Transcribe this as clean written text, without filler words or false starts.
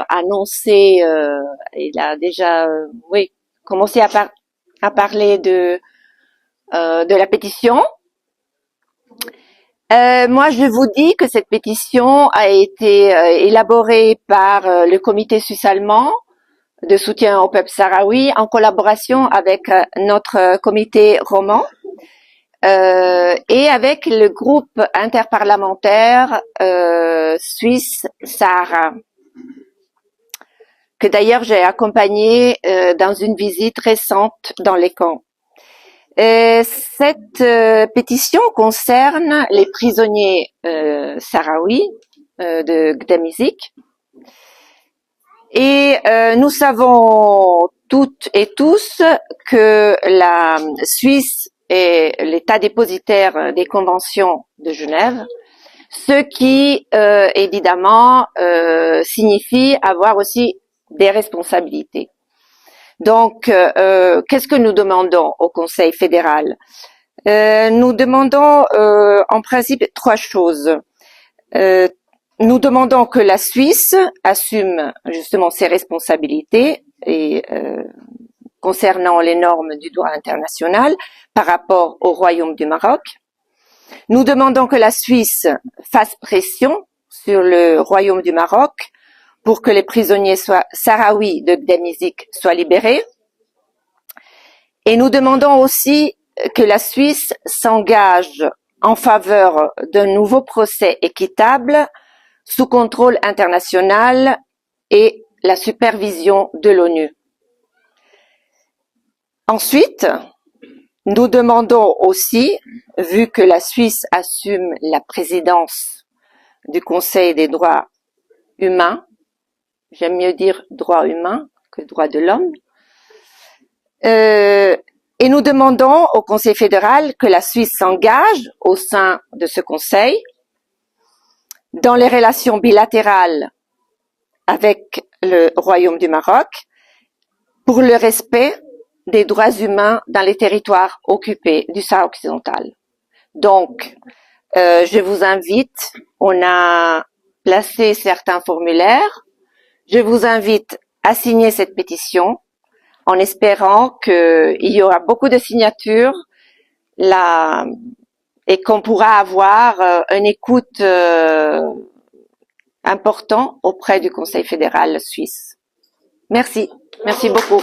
annoncé, il a déjà, oui, commencé à parler de la pétition. Moi, je vous dis que cette pétition a été élaborée par le comité suisse-allemand de soutien au peuple sahraoui en collaboration avec notre comité roman et avec le groupe interparlementaire Suisse-Sahara, que d'ailleurs j'ai accompagné dans une visite récente dans les camps. Cette pétition concerne les prisonniers sahraouis de Gdemizik. Et nous savons toutes et tous que la Suisse est l'État dépositaire des conventions de Genève, ce qui évidemment signifie avoir aussi des responsabilités. Donc, qu'est-ce que nous demandons au Conseil fédéral? Nous demandons en principe trois choses. Nous demandons que la Suisse assume justement ses responsabilités et concernant les normes du droit international par rapport au Royaume du Maroc. Nous demandons que la Suisse fasse pression sur le Royaume du Maroc pour que les prisonniers sahraouis de Gdemizik soient libérés. Et nous demandons aussi que la Suisse s'engage en faveur d'un nouveau procès équitable sous contrôle international et la supervision de l'ONU. Ensuite, nous demandons aussi, vu que la Suisse assume la présidence du Conseil des droits humains, j'aime mieux dire droits humains que droits de l'homme, et nous demandons au Conseil fédéral que la Suisse s'engage au sein de ce Conseil dans les relations bilatérales avec le Royaume du Maroc pour le respect des droits humains dans les territoires occupés du Sahara occidental. Donc, je vous invite, on a placé certains formulaires, je vous invite à signer cette pétition en espérant qu'il y aura beaucoup de signatures là et qu'on pourra avoir une écoute important auprès du Conseil fédéral suisse. Merci. Merci beaucoup.